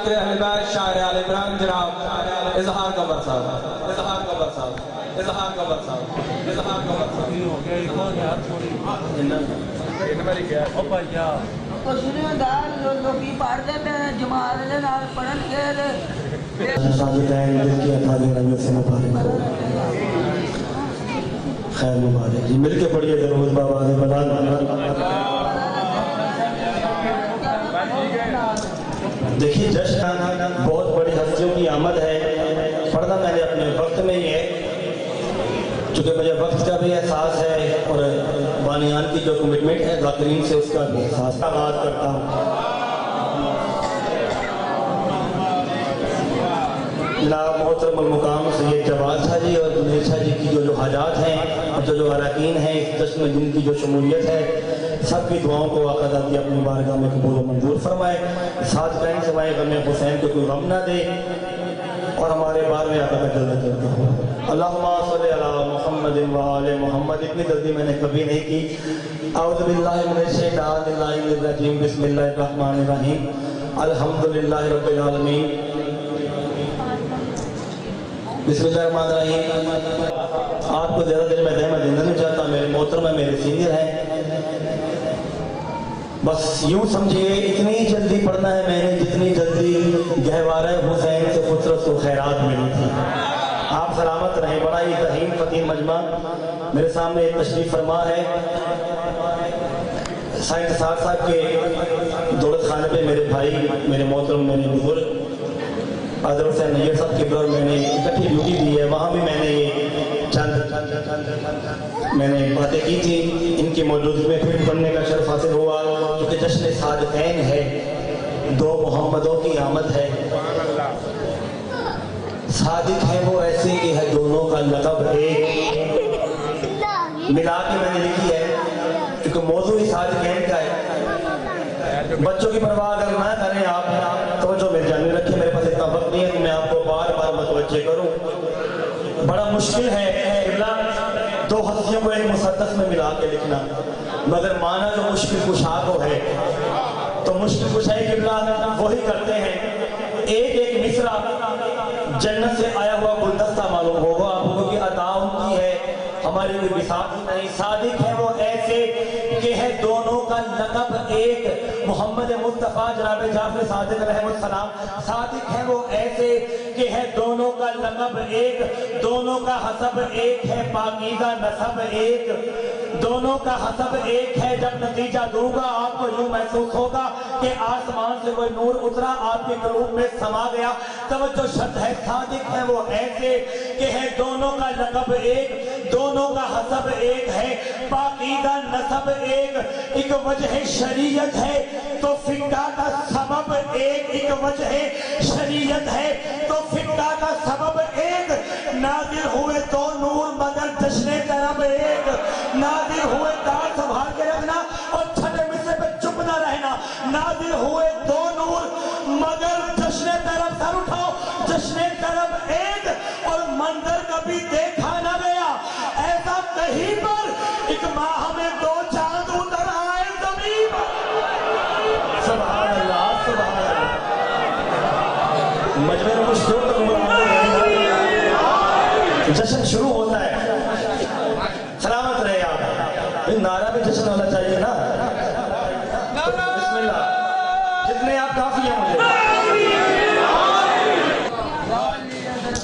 اہل بیت شاعر علی ابراہیم جناب اظہار قبر صاحب اظہار قبر صاحب اظہار قبر صاحب اظہار قبر خیر مبارک جی مل کے پڑھیے درود بآواز بلند۔ دیکھیے جشن بہت بڑی ہستیوں کی آمد ہے، پڑھنا میں نے اپنے وقت میں ہی ہے چونکہ مجھے وقت کا بھی احساس ہے اور بانیان کی جو کمٹمنٹ ہے ذاکرین سے اس کا بھی احساس آغاز کرتا ہوں۔ جناب محترم المقام سید جواد شاہ جی اور جنید شاہ جی کی جو حاجات ہیں اور جو اراکین ہیں اس جشن میں جن کی جو شمولیت ہے سب کی دعاؤں کو آقا ذاتی اپنی بارگاہ میں قبول و منظور فرمائے، ساتھ کہیں سوائے غم حسین کو کوئی غم نہ دے اور ہمارے بار میں آقا کا جلد کرتا ہو۔ اللہم صلی علی محمد و آل محمد، اتنی جلدی میں نے کبھی نہیں کی۔ اعوذ باللہ من الشیطان الرجیم، بسم اللہ الرحمن الرحیم، الحمدللہ رب العالمین، بسم اللہ الرحمن الرحیم۔ آپ کو زیادہ دیر میں زحمت دینا نہیں چاہتا، میرے محترم ہے، میرے سینئر ہیں، بس یوں سمجھئے اتنی جلدی پڑھنا ہے میں نے جتنی جلدی گہوارہ حسین سے فطرت و خیرات ملی تھی۔ آپ سلامت رہیں، بڑا ہی ذہین فتیم مجمع میرے سامنے ایک تشریف فرما ہے۔ سائنس صاحب کے دولت خانے پہ میرے بھائی، میرے محترم، میرے بزرگ حضرت حسین نیّر صاحب کی بلور میں نے اکٹھی ڈیوٹی دی ہے، وہاں بھی میں نے یہ چند باتیں کی تھی، ان کی موجودگی میں پھر پڑھنے کا شرف حاصل ہوا کیونکہ جشن صادقین ہے، دو محمدوں کی آمد ہے۔ صادق ہے وہ ایسے کہ ہے دونوں کا لقب ایک، ملا کے میں نے لکھی ہے کیونکہ موضوع ہی صادقین کا ہے۔ بچوں کی پرواہ اگر نہ کریں آپ توجہ میری جان میں رکھیں، میرے پاس اتنا وقت نہیں ہے کہ میں آپ کو بار بار متوجہ کروں، بڑا مشکل ہے دو ہستیوں کو ایک مسدس میں ملا کے لکھنا، مگر معنی جو مشکل کشا کو ہے تو مشکل کشائی قبلہ وہی کرتے ہیں۔ ایک ایک مصرع جنت سے آیا ہوا گلدستہ معلوم ہوگا آپ کو کہ عطا ان کی ہے، ہماری کوئی مثال ہی نہیں۔ صادق ہے وہ ایسے کہ ہے دونوں کا لقب ایک، محمد مصطفیٰ جناب جعفر صادق علیہ السلام۔ صادق ہے وہ ایسے کہ ہے دونوں کا لقب ایک، دونوں کا حسب ایک ہے، پاکیزہ نسب ایک، دونوں کا حسب ایک ہے۔ جب نتیجہ دوں گا آپ کو یوں محسوس ہوگا کہ آسمان سے کوئی نور اترا آپ کے قلوب میں سما گیا۔ توجہ شرط ہے، صادق ہے وہ ایسے کہ ہے دونوں کا لقب ایک، دونوں کا حسب ایک ہے، پاکیزہ نسب ایک۔ ایک وجہ شریعت ہے تو فقہ کا سبب ایک، ایک وجہ شریعت ہے تو فقہ کا سبب ایک۔ نازل ہوئے دو نور مگر جشن طرب ایک، نازل ہوئے دار سنبھال کے رکھنا اور چھٹے مصرے پہ چپ نہ رہنا۔ نازل ہوئے دو نور مگر جشن طرب، سر اٹھاؤ، جشن طرب ایک، اور منظر کبھی دیکھا نہ گیا ایسا کہیں پر، ایک ماہ میں دو چاند اتر آئے زمین پر۔ سبحان اللہ، سبحان اللہ۔ مجمع میں کچھ دور تک جشن شروع ہوتا ہے، سلامت رہے آپ، نعرہ بھی جشن ہونا چاہیے نا۔ بسم اللہ، جتنے آپ کافی ہیں مجھے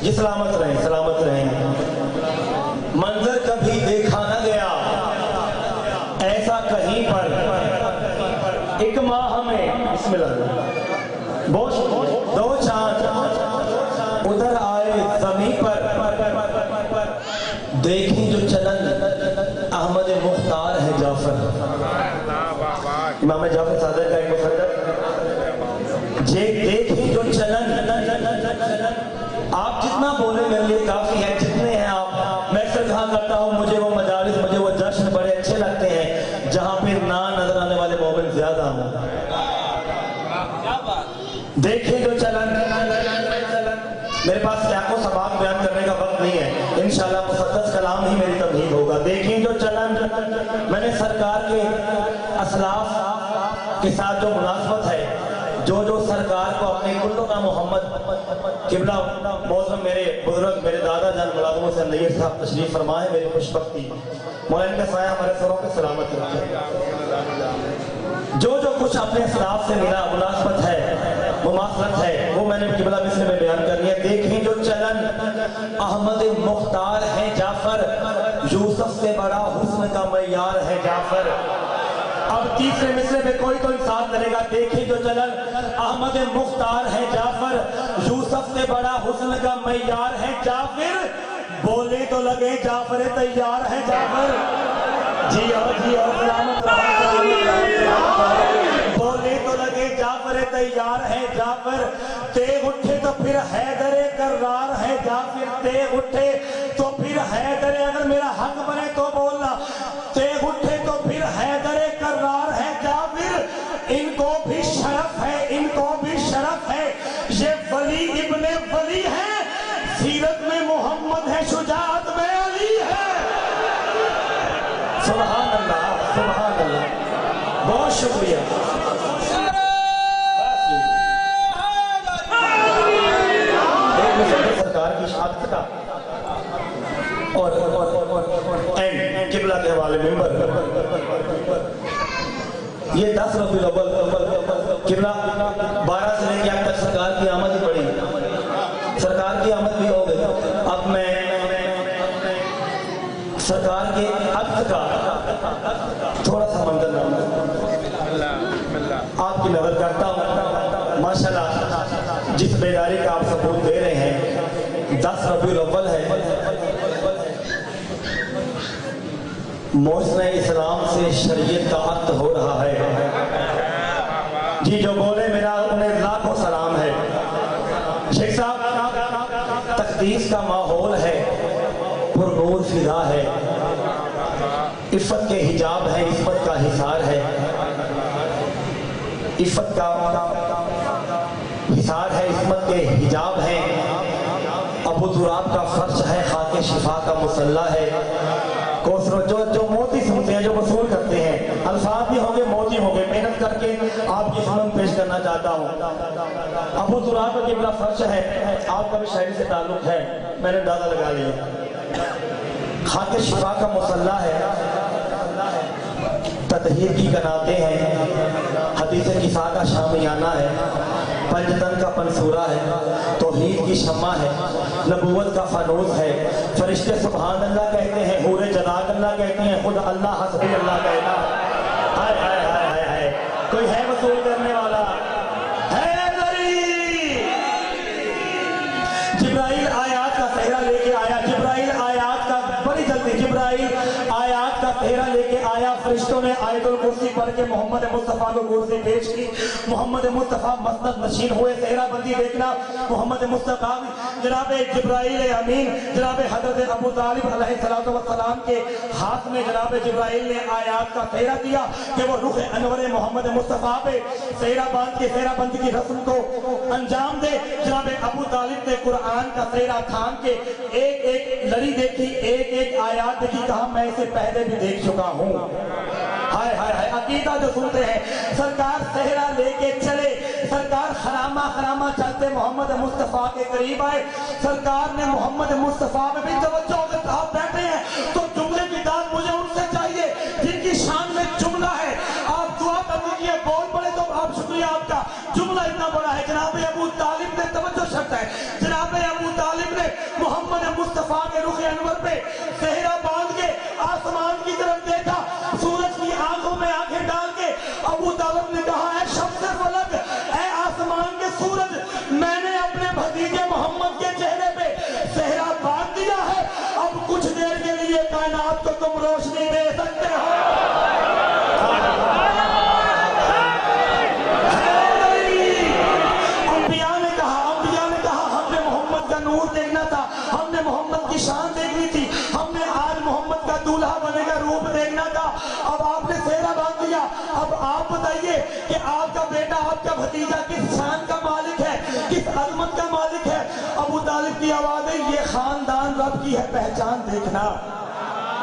یہ سلامت رہیں، سلامت رہیں۔ منظر کبھی دیکھا نہ گیا ایسا کہیں پر، ایک ماہ میں بسم اللہ دو چاند ادھر آئے زمین پر، دیکھیں جو چلن احمد مختار ہے جعفر۔ امام جعفر صادق کا ایک مفردہ، دیکھیں جو چلن، آپ جتنا بولے میرے لیے کافی ہے، جتنے ہیں آپ۔ میں اکثر کہا کرتا ہوں مجھے وہ مجالس، مجھے وہ جشن بڑے اچھے لگتے ہیں جہاں پہ نہ نظر آنے والے مومن زیادہ ہوں۔ دیکھیں جو چلن، میرے پاس سیاق و سباق بیان کرنے کا وقت نہیں ہے، انشاءاللہ مسدس کلام ہی میری تمہید ہوگا۔ دیکھیں جو چلن، میں نے سرکار کے اسلاف کے ساتھ جو مناسبت ہے جو سرکار کو اپنے کلنا محمد قبلہ موزم میرے بزرگ میرے دادا جان ملازموں سے نیر صاحب تشریف فرمائے، میری خوش بختی مولانا کا سایہ ہمارے سروں پہ سلامت رکھے۔ جو کچھ اپنے اسلاف سے ملا مناسبت ہے مماثلت ہے وہ میں نے قبلہ مثل میں بیان کرنی ہے۔ دیکھیں جو چلن احمد مختار ہے جعفر، یوسف سے بڑا حسن کا معیار ہے جعفر۔ اب تیسرے مصرے میں کوئی تو انصاف کرے گا۔ دیکھیں جو چلن احمد مختار ہے جعفر، یوسف سے بڑا حسن کا معیار ہے جعفر۔ بولے تو لگے جعفر تیار ہے جعفر، جی اور سلامت بولے تو لگے جعفر تیار ہے جعفر۔ تیغ اٹھے تو پھر حیدر کرار ہے جعفر، تیغ اٹھے تو پھر حیدر، اگر میرا حق بنے تو بولنا، تیغ اٹھے تو پھر حیدر کرار ہے جعفر۔ ان کو بھی شرف ہے، ان کو بھی شرف ہے، یہ ولی ابن ولی ہے، سیرت میں محمد ہے، شجاعت میں علی ہے۔ سبحان اللہ سبحان اللہ، بہت شکریہ۔ سرکار کی شہادت کا اور قبلہ کے حوالے ممبر یہ 10 ربیع الاول قبلہ 12 سے لے کے اب تک سرکار کی آمد ہی پڑی، سرکار کی آمد بھی ہو گئی۔ اب میں سرکار کے عقد کا تھوڑا سا منظر آپ کی نظر کرتا ہوں۔ ماشاءاللہ جس بیداری کا آپ ثبوت دے رہے ہیں، 10 ربیع الاول ہے، محسن اسلام سے شریعت کا عقد ہو رہا ہے۔ جی جو بولے میرا انہیں لاکھوں سلام ہے۔ شیخ صاحب تقدیس کا ماحول ہے، پر نور فضا ہے، عفت کے حجاب ہے، عفت کا حصار ہے، عفت کا حصار ہے، عصمت کے حجاب ہے، ابو تراب کا فرش ہے، خاک شفا کا مصلح ہے۔ جو موتی سنتے ہیں، جو وصول کرتے ہیں، الفاظ بھی ہوں گے موتی ہوں گے، محنت کر کے آپ کی خدمت پیش کرنا چاہتا ہوں۔ ابو تراب کا قبلہ فرش ہے، آپ کا بھی شاعری سے تعلق ہے، میں نے اندازہ لگا لیا۔ خاک شفا کا مصلح ہے، تطہیر کی کناتیں ہیں، حدیث کسا کا شامیانہ ہے، پنجتن کا پنسورہ ہے، توحید کی شمع ہے، نبوت کا فانوس ہے، فرشتے سبحان اللہ کہتے ہیں، حور جزاک اللہ کہتے ہیں، خود اللہ حسبی اللہ کہتا ہے۔ ہائے ہائے ہائے ہائے، کوئی ہے وصول کرنے والا؟ جبرائیل آیات کا صحرا لے کے آیا، جبرائیل آیات کا بڑی جلدی جبرائیل آیات کا صحرا لے کے آیا۔ فرشتوں نے آیت الکرسی پڑھ کے محمد مصطفیٰ کو کرسی پیش کی، محمد مصطفیٰ مسند نشین ہوئے۔ صحرا بندی دیکھنا، محمد مصطفیٰ جناب جبرائیل امین جناب حضرت ابو طالب علیہ السلام کے ہاتھ میں جناب جبرائیل نے آیات کا صحرا دیا کہ وہ رخ انور محمد مصطفیٰ پہ صحرا باندھ کے صحرا بندی کی رسم کو انجام دے۔ جناب ابو طالب نے قرآن کا صحرا تھام کے ایک ایک لڑی دیکھی، ایک ایک آیات دیکھی، کہا میں اسے پہلے بھی دیکھ چکا ہوں۔ ہائے ہائے ہائے، عقیدہ جو سنتے ہیں، سرکار صحرا لے کے چلے، سرکار خرامہ خرامہ چلتے محمد مصطفیٰ کے قریب آئے۔ سرکار نے محمد مصطفیٰ میں بھی توجہ، اگر آپ بیٹھے ہیں تو جملے کی داد مجھے ان سے چاہیے جن کی شان میں جملہ ہے۔ آپ دعا کر دیجیے، بول پڑے تو آپ شکریہ آپ کا، جملہ اتنا بڑا ہے۔ جناب ابو طالب نے توجہ شرط ہے، جناب ابو طالب نے محمد مصطفیٰ کے رخ انور پہ صحرا باندھ کے آسمان کی طرف دیکھا، سورج کی آنکھوں میں آنکھیں ڈال کے ابو طالب نے کہا، اے شمس فلک، اے آسمان کے سورج، میں نے اپنے بھتیجے محمد کے چہرے پہ صحرا باندھ دیا ہے، اب کچھ دیر کے لیے کائنات کو تم روشنی دے سکتے ہو۔ انبیاء نے کہا ہم نے محمد کا نور دیکھنا تھا، ہم نے محمد کی شان دیکھنی تھی، ہم نے آج محمد کا دولہا بنے کا روپ دیکھنا تھا، اب آپ نے صحرا باندھ دیا۔ اب آپ بتائیے کہ آپ کا بیٹا، آپ کا بھتیجا کس شان کا مالک ہے، کس عظمت کا مالک ہے؟ ابو طالب کی آواز ہے، یہ خاندان رب کی ہے، پہچان دیکھنا۔